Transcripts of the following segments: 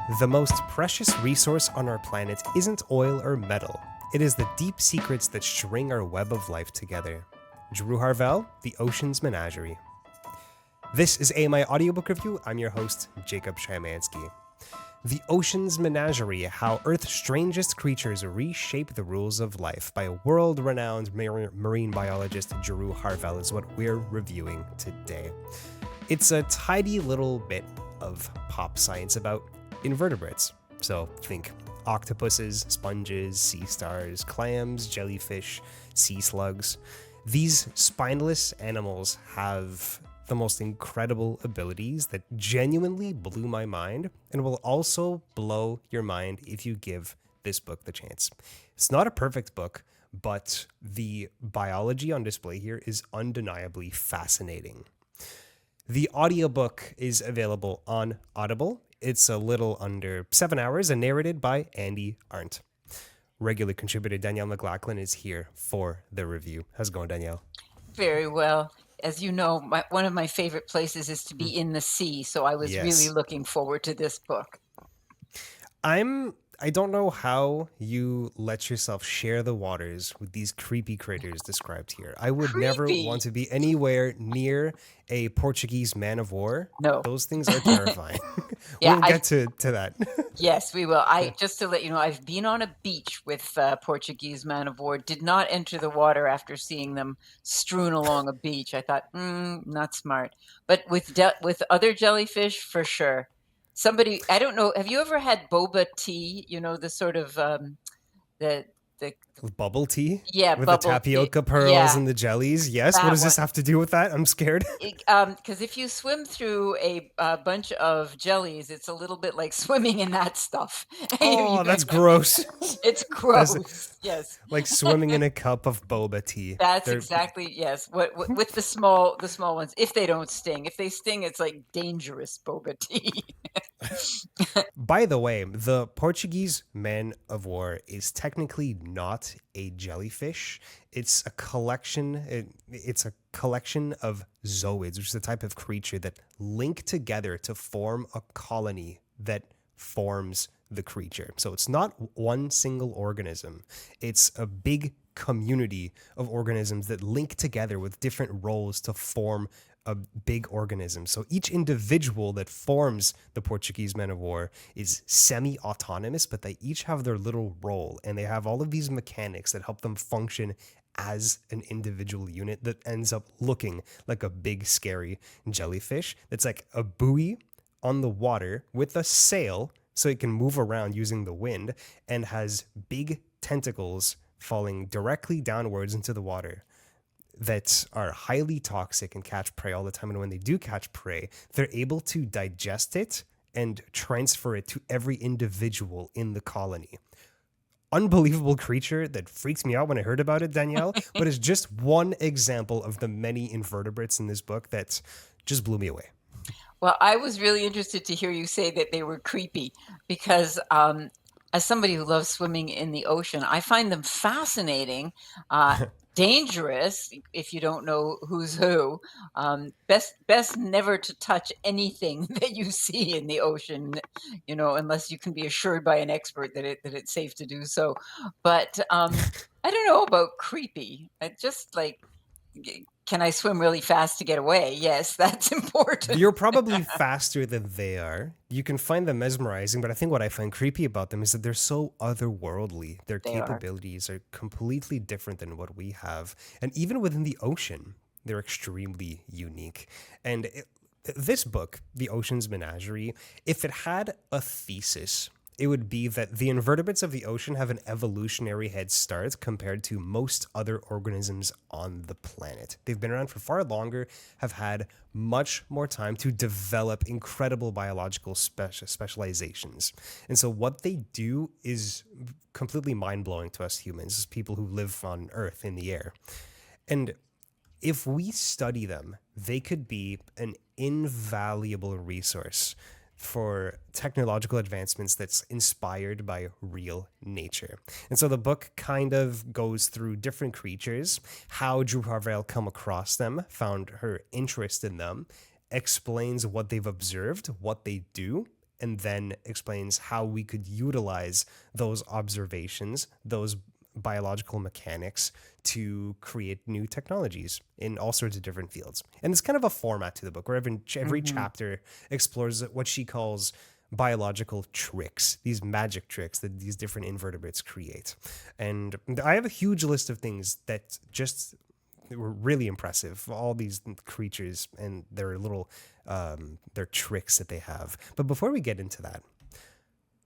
The most precious resource on our planet isn't oil or metal. It is the deep secrets that string our web of life together. Drew Harvell, The Ocean's Menagerie. This is AMI Audiobook Review. I'm your host, Jacob Shymanski. The Ocean's Menagerie, How Earth's Strangest Creatures Reshape the Rules of Life by world-renowned marine biologist Drew Harvell is what we're reviewing today. It's a tidy little bit of pop science about invertebrates. So think octopuses, sponges, sea stars, clams, jellyfish, sea slugs. These spineless animals have the most incredible abilities that genuinely blew my mind and will also blow your mind if you give this book the chance. It's not a perfect book, but the biology on display here is undeniably fascinating. The audiobook is available on Audible. It's a little under 7 hours and narrated by Andy Arndt. Regular contributor Danielle McLaughlin is here for the review. How's it going, Danielle? Very well. As you know, one of my favorite places is to be in the sea, so I was really looking forward to this book. I don't know how you let yourself share the waters with these creepy critters described here. I would never want to be anywhere near a Portuguese man of war. No. Those things are terrifying. Yeah, we'll get to that. Yes, we will. Just to let you know, I've been on a beach with Portuguese man of war, did not enter the water after seeing them strewn along a beach. I thought, not smart. But with other jellyfish, for sure. Somebody, I don't know, have you ever had boba tea? You know, the sort of the bubble tea? Yeah, with the tapioca pearls and the jellies? Yes. What does this have to do with that? I'm scared. Because if you swim through a bunch of jellies, it's a little bit like swimming in that stuff. Oh, that's gross. It's gross. Yes. Like swimming in a cup of boba tea. That's exactly, yes. What with the small ones, if they don't sting. If they sting, it's like dangerous boba tea. By the way, the Portuguese man of war is technically not a jellyfish. It's a collection. It's a collection of zooids, which is a type of creature that link together to form a colony that forms the creature. So it's not one single organism. It's a big community of organisms that link together with different roles to form a big organism. So each individual that forms the Portuguese man of war is semi-autonomous, but they each have their little role, and they have all of these mechanics that help them function as an individual unit that ends up looking like a big, scary jellyfish that's like a buoy on the water with a sail so it can move around using the wind, and has big tentacles falling directly downwards into the water that are highly toxic and catch prey all the time. And when they do catch prey, they're able to digest it and transfer it to every individual in the colony. Unbelievable creature that freaks me out when I heard about it, Danielle, but it's just one example of the many invertebrates in this book that just blew me away. Well, I was really interested to hear you say that they were creepy because as somebody who loves swimming in the ocean, I find them fascinating. Dangerous if you don't know who's who. Best never to touch anything that you see in the ocean, you know, unless you can be assured by an expert that it's safe to do so. But I don't know about creepy. I just like, can I swim really fast to get away? Yes, that's important. You're probably faster than they are. You can find them mesmerizing, but I think what I find creepy about them is that they're so otherworldly. Their capabilities are completely different than what we have. And even within the ocean, they're extremely unique. And this book, The Ocean's Menagerie, if it had a thesis, it would be that the invertebrates of the ocean have an evolutionary head start compared to most other organisms on the planet. They've been around for far longer, have had much more time to develop incredible biological specializations. And so what they do is completely mind-blowing to us humans, as people who live on Earth in the air. And if we study them, they could be an invaluable resource for technological advancements that's inspired by real nature. And so the book kind of goes through different creatures, how Drew Harvell come across them, found her interest in them, explains what they've observed, what they do, and then explains how we could utilize those observations, those biological mechanics to create new technologies in all sorts of different fields. And it's kind of a format to the book where every Mhm. chapter explores what she calls biological tricks, these magic tricks that these different invertebrates create. And I have a huge list of things that just were really impressive. All these creatures and their tricks that they have. But before we get into that,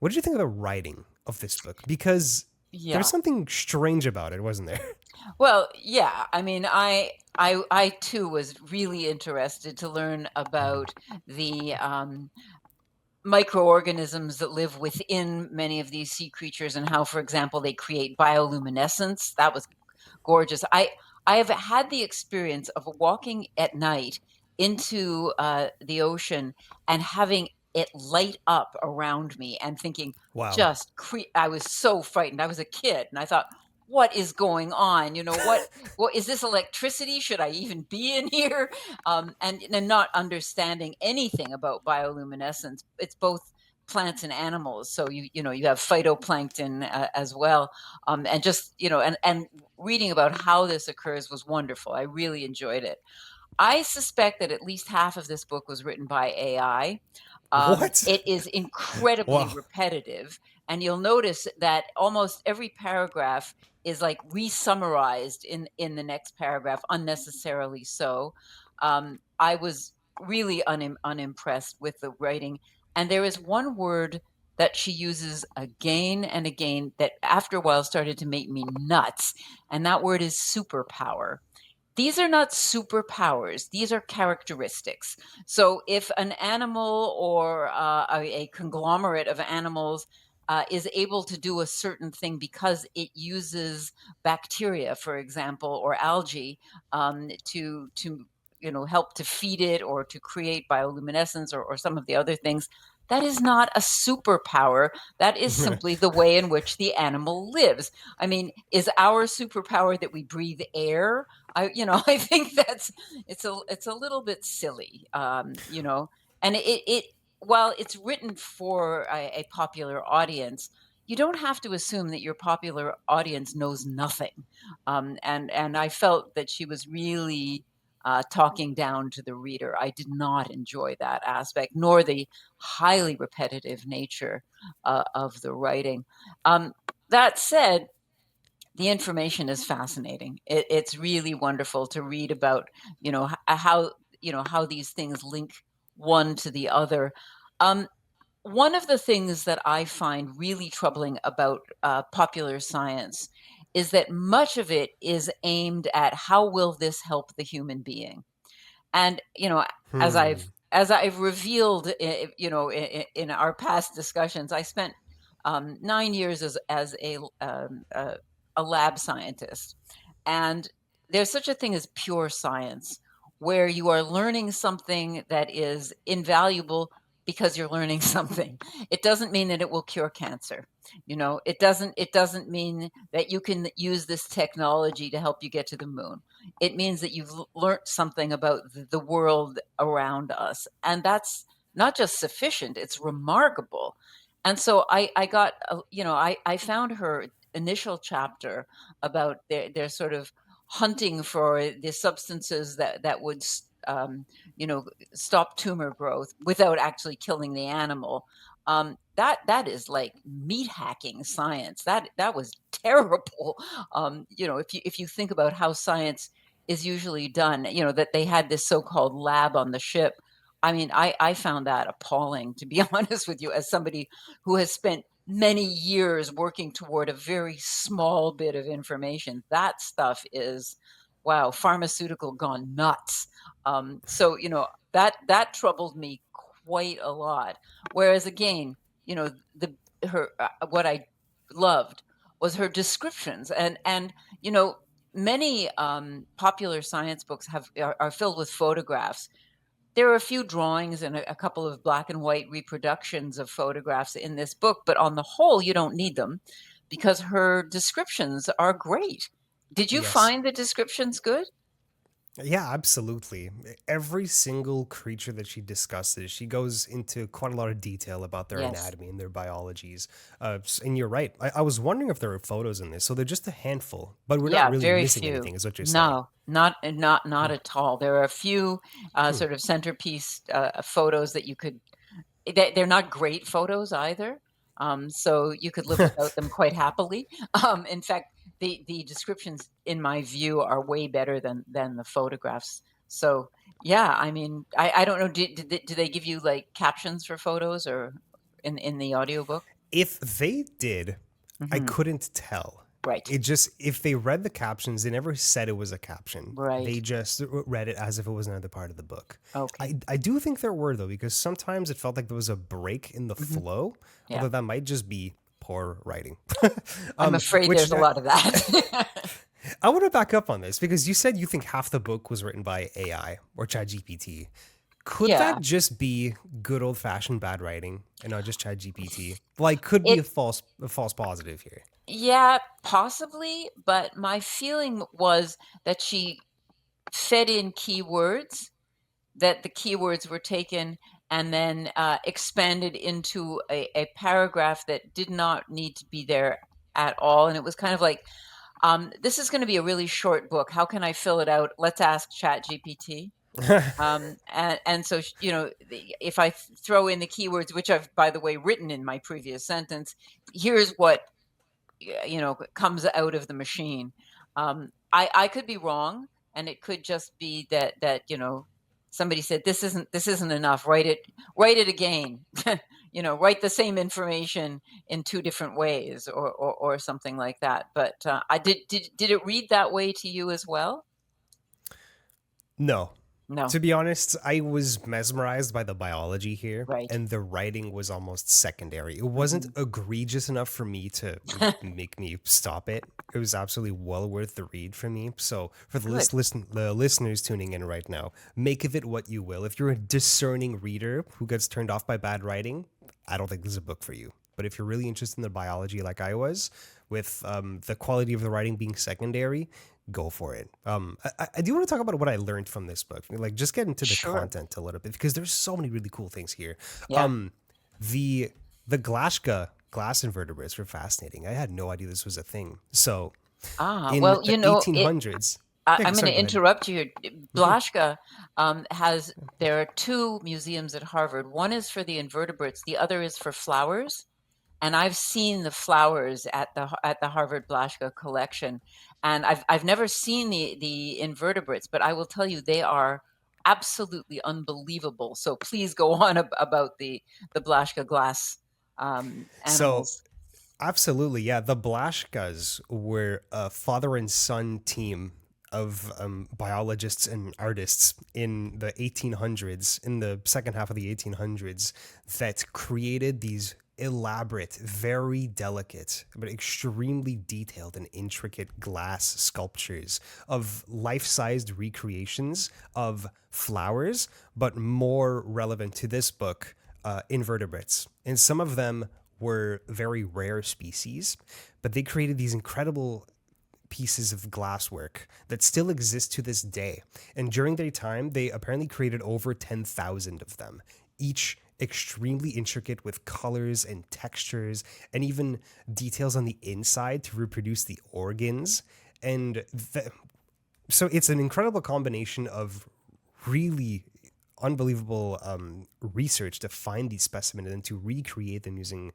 what did you think of the writing of this book? Because there's Yeah. something strange about it, wasn't there? Well, yeah. I mean, I too was really interested to learn about the microorganisms that live within many of these sea creatures and how, for example, they create bioluminescence. That was gorgeous. I have had the experience of walking at night into, the ocean and having it light up around me and thinking Wow. just I was so frightened. I was a kid, and I thought, "What is going on?" You know, "What is this electricity? Should I even be in here?" And not understanding anything about bioluminescence. It's both plants and animals, so you have phytoplankton, as well, and just, and reading about how this occurs was wonderful. I really enjoyed it. I suspect that at least half of this book was written by AI. What? It is incredibly Wow. repetitive, and you'll notice that almost every paragraph is like re-summarized in the next paragraph, unnecessarily so. I was really unimpressed with the writing, and there is one word that she uses again and again that after a while started to make me nuts, and that word is superpower. These are not superpowers, these are characteristics. So if an animal or a conglomerate of animals is able to do a certain thing because it uses bacteria, for example, or algae, to help to feed it or to create bioluminescence or some of the other things, that is not a superpower. That is simply the way in which the animal lives. I mean, is our superpower that we breathe air? I think it's a little bit silly, and it while it's written for a popular audience, you don't have to assume that your popular audience knows nothing. And I felt that she was really talking down to the reader. I did not enjoy that aspect, nor the highly repetitive nature of the writing. That said, the information is fascinating. It's really wonderful to read about, how how these things link one to the other. Um, One of the things that I find really troubling about popular science is that much of it is aimed at how will this help the human being. And, as I've Hmm. as I've revealed, in our past discussions, I spent 9 years as a lab scientist, and there's such a thing as pure science, where you are learning something that is invaluable because you're learning something. It doesn't mean that it will cure cancer. It doesn't mean that you can use this technology to help you get to the moon. It means that you've learned something about the world around us, and that's not just sufficient, it's remarkable. And so I got I found her initial chapter about their sort of hunting for the substances that would you know stop tumor growth without actually killing the animal. That is like meat hacking science. That was terrible. If you think about how science is usually done, that they had this so-called lab on the ship. I mean, I found that appalling, to be honest with you, as somebody who has spent many years working toward a very small bit of information. That stuff is, wow, pharmaceutical gone nuts. So that troubled me quite a lot. Whereas again, the her what I loved was her descriptions, and you know many popular science books are filled with photographs. There are a few drawings and a couple of black and white reproductions of photographs in this book, but on the whole, you don't need them because her descriptions are great. Did you Yes. find the descriptions good? Yeah, absolutely. Every single creature that she discusses, she goes into quite a lot of detail about their Yes. anatomy and their biologies. And you're right. I was wondering if there were photos in this. So they're just a handful, but we're not Yeah, really very missing few. anything, is what you're saying. No, not at all. There are a few, Hmm. sort of centerpiece, photos that you could they're not great photos either, so you could live without them quite happily. In fact, the descriptions, in my view, are way better than the photographs. So, yeah, I mean, I don't know, do they give you, like, captions for photos or in the audiobook? If they did, I Mhm. couldn't tell. Right. It just, if they read the captions, they never said it was a caption. Right. They just read it as if it was another part of the book. Okay. I do think there were, though, because sometimes it felt like there was a break in the Mhm. flow, Yeah. although that might just be poor writing. I'm afraid Which there's a lot of that. I want to back up on this because you said you think half the book was written by AI or ChatGPT. Could Yeah. that just be good old fashioned bad writing and not just ChatGPT? Like, could be It a false positive here. Yeah, possibly, but my feeling was that she fed in keywords, that the keywords were taken and then expanded into a paragraph that did not need to be there at all. And it was kind of like, this is going to be a really short book. How can I fill it out? Let's ask ChatGPT. And so, if I throw in the keywords, which I've, by the way, written in my previous sentence, here's what comes out of the machine. I could be wrong, and it could just be that somebody said this isn't enough. Write it again. Write the same information in two different ways, or something like that. But I did it read that way to you as well? No. No, To be honest, I was mesmerized by the biology here, right. and the writing was almost secondary. It wasn't Hmm. egregious enough for me to make me stop it. It was absolutely well worth the read for me. So, for Good. the listeners tuning in right now, make of it what you will. If you're a discerning reader who gets turned off by bad writing, I don't think this is a book for you. But if you're really interested in the biology, like I was, with the quality of the writing being secondary, go for it. I do want to talk about what I learned from this book. Like, just get into the Sure. content a little bit because there's so many really cool things here. Yeah. Um, the the Glashka glass invertebrates were fascinating. I had no idea this was a thing. So in Well, the it 1800s, yeah, I'm gonna sorry, go ahead. interrupt you here. Mhm. Blashka, has there are 2 museums at Harvard. One is for the invertebrates, the other is for flowers, and I've seen the flowers at the Harvard Blashka collection, and I've never seen the invertebrates, but I will tell you they are absolutely unbelievable. So please go on about the Blashka glass, So animals. absolutely, yeah. The Blashkas were a father and son team of biologists and artists in the 1800s, in the second half of the 1800s, that created these elaborate, very delicate, but extremely detailed and intricate glass sculptures of life sized recreations of flowers, but more relevant to this book, invertebrates. And some of them were very rare species, but they created these incredible pieces of glasswork that still exist to this day. And during their time, they apparently created over 10,000 of them, each extremely intricate with colors and textures and even details on the inside to reproduce the organs. And so it's an incredible combination of really unbelievable research to find these specimens and to recreate them using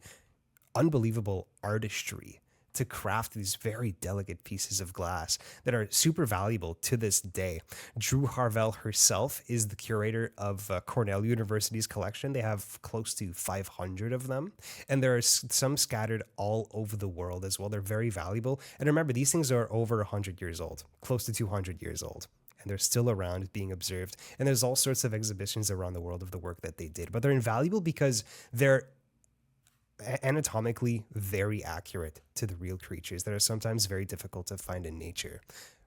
unbelievable artistry to craft these very delicate pieces of glass that are super valuable to this day. Drew Harvell herself is the curator of Cornell University's collection. They have close to 500 of them, and there are some scattered all over the world as well. They're very valuable. And remember, these things are over 100 years old, close to 200 years old. And they're still around being observed. And there's all sorts of exhibitions around the world of the work that they did. But they're invaluable because they're anatomically very accurate to the real creatures that are sometimes very difficult to find in nature.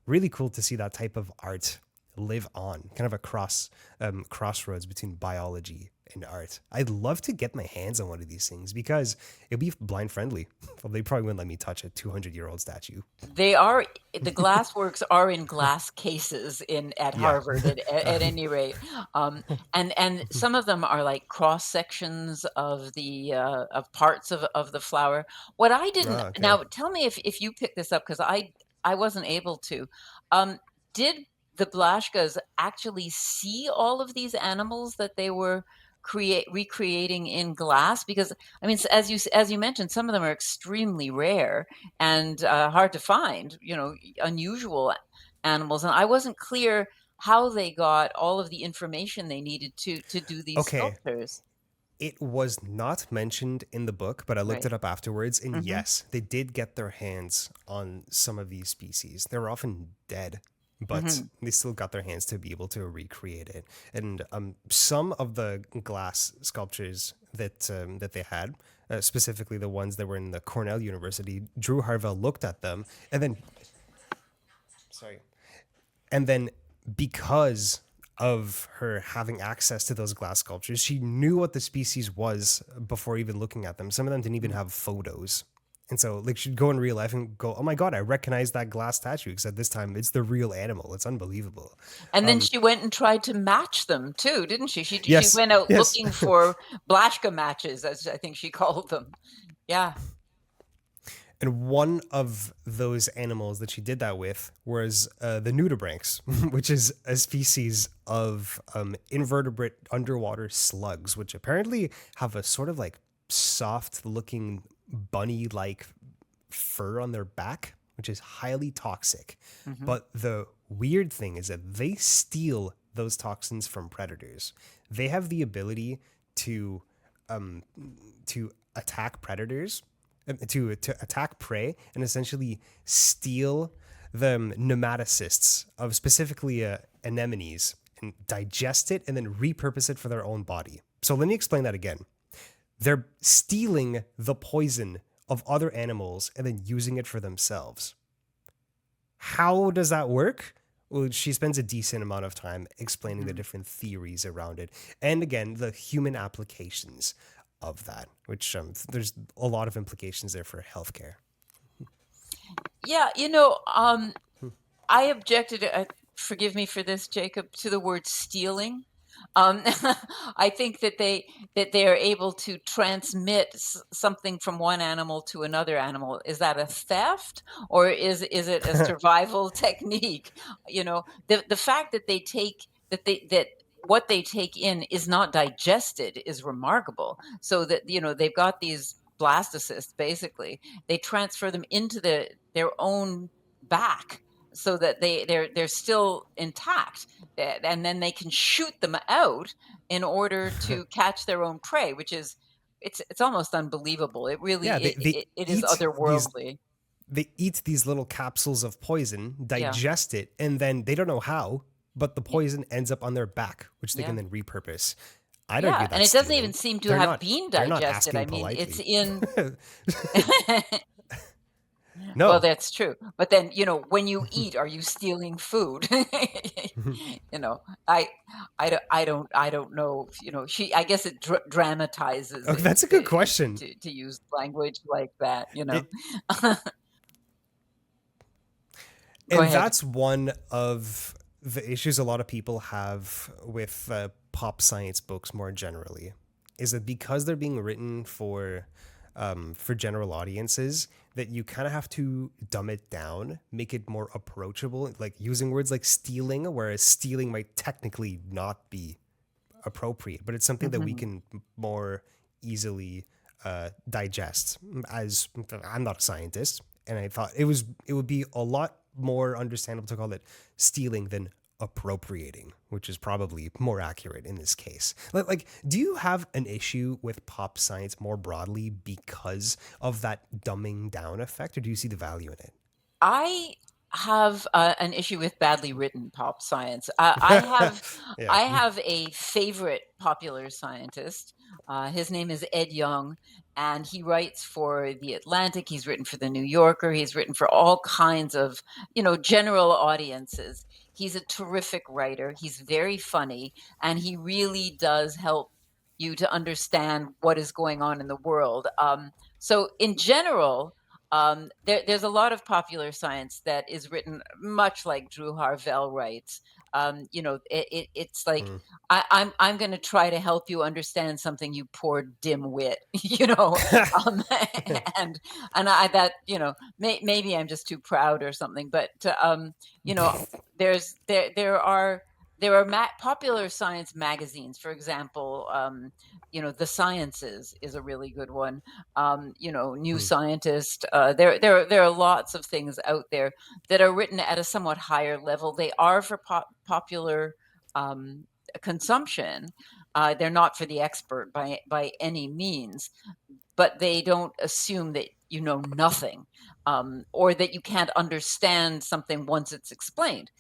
Really cool to see that type of art live on, kind of a crossroads between biology in art. I'd love to get my hands on one of these things because it'd be blind friendly. Well, they probably wouldn't let me touch a 200-year-old statue. They are the glass works are in glass cases in at Yeah. Harvard at any rate, and some of them are like cross sections of parts of the flower. What I didn't Okay. now tell me if you picked this up because I wasn't able to. Did the Blashkas actually see all of these animals that they were create recreating in glass? Because I mean, as you mentioned, some of them are extremely rare and hard to find, unusual animals. And I wasn't clear how they got all of the information they needed to do these Okay. sculptures. It was not mentioned in the book, but I looked Right. it up afterwards, and Hmm. yes, they did get their hands on some of these species. They were often dead, but Hmm. they still got their hands to be able to recreate it. And some of the glass sculptures that they had, specifically the ones that were in the Cornell University, Drew Harvell looked at them, and then sorry, and then because of her having access to those glass sculptures, she knew what the species was before even looking at them. Some of them didn't even have photos. And so, like, she'd go in real life and go, "Oh my god, I recognize that glass statue." Except this time, it's the real animal. It's unbelievable. And then Um, she went and tried to match them too, didn't she? She yes, went out yes. looking for Blashka matches, as I think she called them. Yeah. And one of those animals that she did that with was the nudibranchs, which is a species of invertebrate underwater slugs, which apparently have a sort of like soft looking bunny like fur on their back, which is highly toxic. Hmm. But the weird thing is that they steal those toxins from predators. They have the ability to um, to attack predators, to attack prey, and essentially steal the nematocysts of specifically anemones and digest it and then repurpose it for their own body. So let me explain that again. They're stealing the poison of other animals and then using it for themselves. How does that work? Well, she spends a decent amount of time explaining the Hmm. different theories around it. And again, the human applications of that, which there's a lot of implications there for healthcare. Yeah, I objected, forgive me for this, Jacob, to the word stealing. Um, I think that they are able to transmit something from one animal to another animal. Is that a theft or is it a survival technique? The fact that they take that what they take in is not digested is remarkable. So that they've got these blastocysts basically. They transfer them into their own back so that they're still intact, and then they can shoot them out in order to catch their own prey, which is it's almost unbelievable. It really Yeah, it is eat these otherworldly. they eat these little capsules of poison, Yeah, digest it, and then they don't know how, but the y- poison ends up on their back, which they can yeah, then repurpose. I'd yeah, argue and that's it doesn't even stealing. seem to They're have not been they're not digested. I asking mean, it's politely. in. Well, No. that's true. But then, when you eat, are you stealing food? You know, I, I don't know. I guess it dramatizes Oh, it that's a good question. to use language like that. It Go and ahead. that's one of the issues a lot of people have with pop science books more generally, is that because they're being written for general audiences, that you kind of have to dumb it down, make it more approachable, like using words like stealing, whereas stealing might technically not be appropriate, but it's something that we Hmm. can more easily digest. As I'm not a scientist, and I thought it would be a lot more understandable to call it stealing than appropriating, which is probably more accurate in this case. Like, do you have an issue with pop science more broadly because of that dumbing down effect, or do you see the value in I have an issue with badly written pop science. it? Yeah. I have a favorite popular scientist. His name is Ed Yong, and he writes for the Atlantic. He's written for the New Yorker. He's written for all kinds of general audiences. He's a terrific writer. He's very funny, and he really does help. you to understand what is going on in the world. So in general, there's a lot of popular science that is written much like Drew Harvell writes. It's like I'm going to try to help you understand something, you poor dimwit, um, and maybe I'm just too proud or something, but you know, there's there are popular science magazines, for example. The Sciences is a really good one. New Hmm. Scientist. There are lots of things out there that are written at a somewhat higher level. They are for popular um, consumption. They're not for the expert by any means, but they don't assume that you know nothing, or that you can't understand something once it's explained,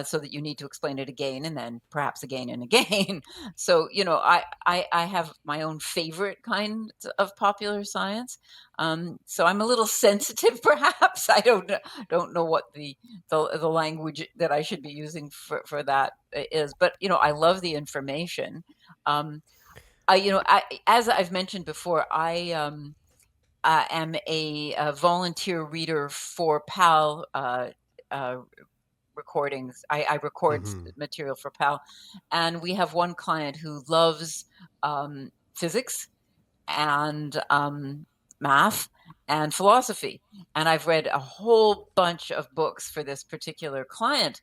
so that you need to explain it again and then perhaps again and again. So I have my own favorite kind of popular science. So I'm a little sensitive, perhaps. I don't know what the language that I should be using for that is, but I love the information. Um, as I've mentioned before, I am a volunteer reader for PAL uh, recordings. I record Hmm. material for PAL, and we have one client who loves physics and math and philosophy. And I've read a whole bunch of books for this particular client,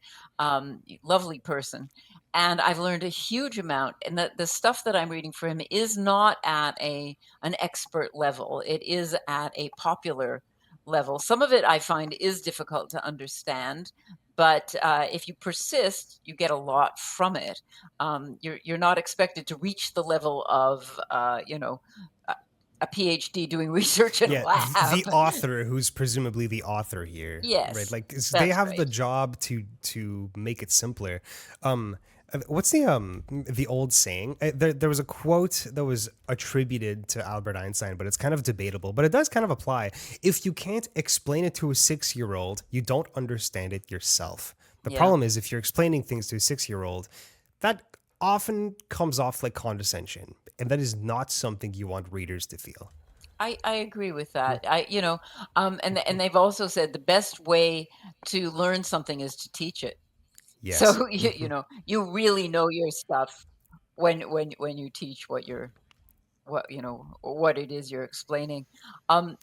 lovely person. And I've learned a huge amount. And the stuff that I'm reading for him is not at an expert level. It is at a popular level. Some of it I find is difficult to understand, but if you persist, you get a lot from it. You're not expected to reach the level of a a PhD doing research in a Yeah, the lab. author, who's presumably the author here, right? Yes, Like they that's have the right. job to make it simpler. What's the old saying? There was a quote that was attributed to Albert Einstein, but it's kind of debatable. But it does kind of apply. If you can't explain it to a 6-year-old, you don't understand it yourself. The Yeah, problem is if you're explaining things to a 6-year-old, that often comes off like condescension, and that is not something you want readers to feel. I agree with that. And they've also said the best way to learn something is to teach it. Yes. So you really know your stuff when you teach what it is you're explaining. Um,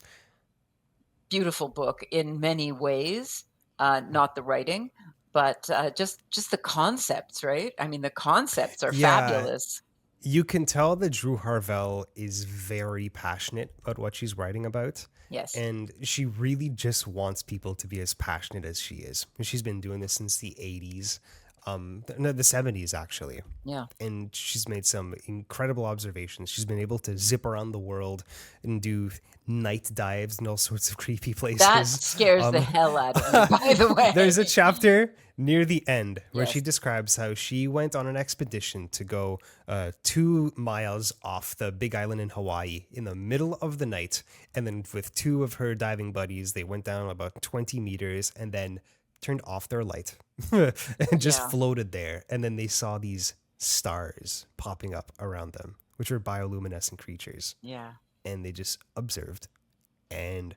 Beautiful book in many ways, not the writing, but just the concepts, right? I mean, the concepts are Yeah, fabulous. you can tell that Drew Harvell is very passionate about what she's writing about. Yes. And she really just wants people to be as passionate as she is. She's been doing this since the 80s, no, the 70s actually. Yeah. And she's made some incredible observations. She's been able to zip around the world and do night dives in all sorts of creepy That places. scares the Um, hell out of me, by the there's a way. chapter near the end where she Yes. describes how she went on an expedition to go 2 miles off the big island in Hawaii in the middle of the night. And then with two of her diving buddies, they went down about 20 meters and then turned off their light and just Yeah. floated there. And then they saw these stars popping up around them, which are bioluminescent creatures. Yeah. And they just observed. And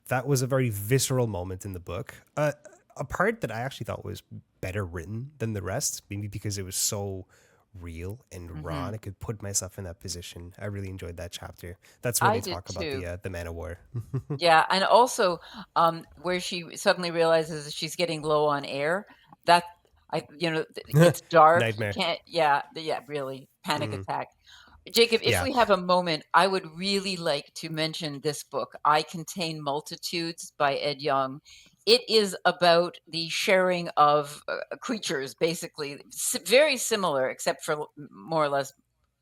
that was a very visceral moment in the book. A part that I actually thought was better written than the rest, maybe because it was so real and raw, Mhm. and I could put myself in that position. I really enjoyed that chapter. That's where I they did talk about too. the man of war. Yeah, and also, where she suddenly realizes that she's getting low on air, that it's dark, you Nightmare. can't yeah, really, panic Mm, attack. Jacob, if yeah. we have a moment, I would really like to mention this book, I Contain Multitudes by Ed Yong. It is about the sharing of creatures, basically, very similar, except for more or less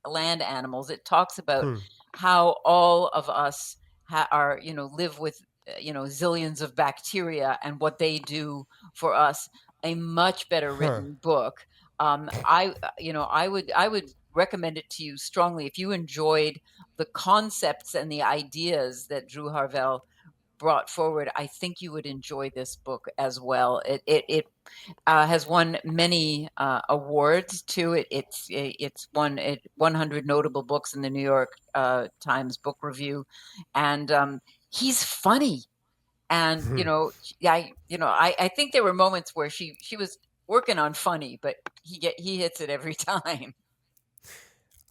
land animals. It talks about Hmm. how all of us are, live with, zillions of bacteria and what they do for us. A much better Huh. written book. I would recommend it to you strongly if you enjoyed the concepts and the ideas that Drew Harvell brought forward, I think you would enjoy this book as well. It has won many awards too. It's won 100 notable books in the New York Times Book Review, and he's funny. And I think there were moments where she was working on funny, but he hits it every time.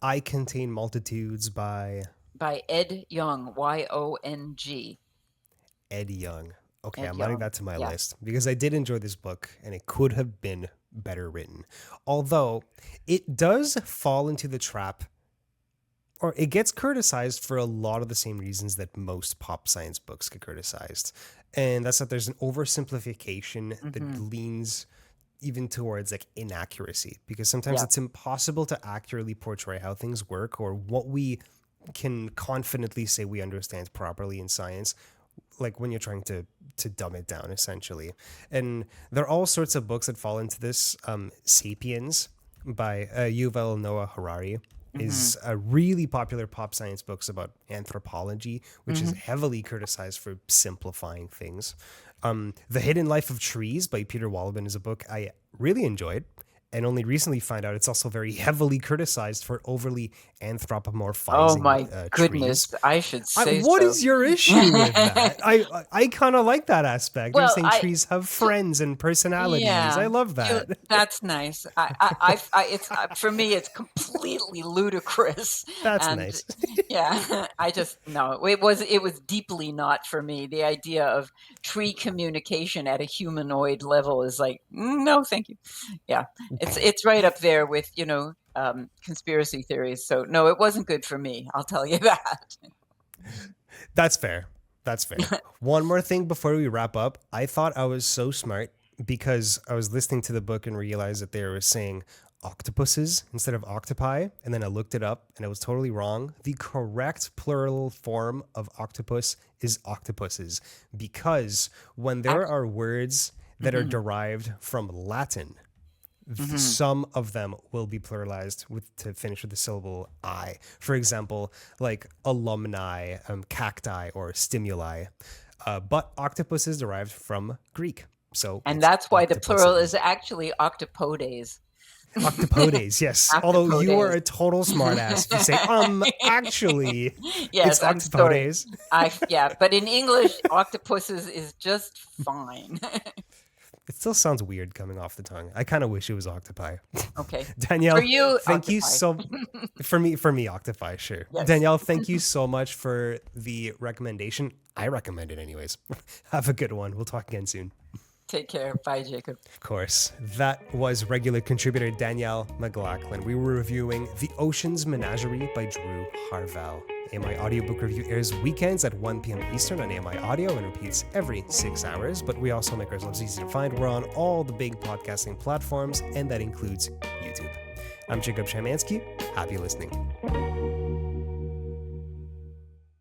I Contain Multitudes by Ed Yong, Yong. Ed Yong. Okay, Ed I'm adding Yong. that to my Yeah. list because I did enjoy this book and it could have been better written. Although it does fall into the trap, or it gets criticized for a lot of the same reasons that most pop science books get criticized. And that's that there's an oversimplification that Hmm. leans even towards like inaccuracy, because sometimes Yeah. it's impossible to accurately portray how things work or what we can confidently say we understand properly in science, like when you're trying to dumb it down essentially. And there are all sorts of books that fall into this. Sapiens by Yuval Noah Harari Hmm. is a really popular pop science books about anthropology, which is Hmm. heavily criticized for simplifying things. The Hidden Life of Trees by Peter Wolleben is a book I really enjoyed, and only recently find out it's also very heavily criticized for overly Oh anthropomorphizing my goodness, trees. I should say What so. is your issue with that? I kind of like that aspect. You're Well, saying trees have friends and personalities. I yeah, love that. that's nice. It's for me, it's completely ludicrous, That's and nice. yeah, I just no, it was deeply not for me. The idea of tree communication at a humanoid level is like, no, thank you. Yeah, it's right up there with conspiracy theories. So no, it wasn't good for me. I'll tell you that. That's fair. That's fair. One more thing before we wrap up. I thought I was so smart because I was listening to the book and realized that they were saying octopuses instead of octopi. And then I looked it up and it was totally wrong. The correct plural form of octopus is octopuses, because when there Actually, are words that are hmm. derived from Latin, Hmm. some of them will be pluralized with to finish with the syllable I. For example, like alumni, cacti, or stimuli. But octopus is derived from Greek, so And it's that's why the plural is octopuses. actually octopodes. Octopodes, yes. Although you are Octopodes. a total smartass if you say, actually, it's Yes, I'm sorry. octopodes. Yeah, but in English, octopuses is just fine. It still sounds weird coming off the tongue. I kind of wish it was octopi. Okay. For Danielle, you, thank you octopi. so for me octopi, sure. Yes. Danielle, thank you so much for the recommendation. I recommend it anyways. Have a good one. We'll talk again soon. Take care. Bye, Jacob. Of course. That was regular contributor Danielle McLaughlin. We were reviewing The Ocean's Menagerie by Drew Harvell. AMI Audiobook Review airs weekends at 1 p.m. Eastern on AMI Audio and repeats every 6 hours, but we also make ourselves easy to find. We're on all the big podcasting platforms, and that includes YouTube. I'm Jacob Shymanski. Happy listening.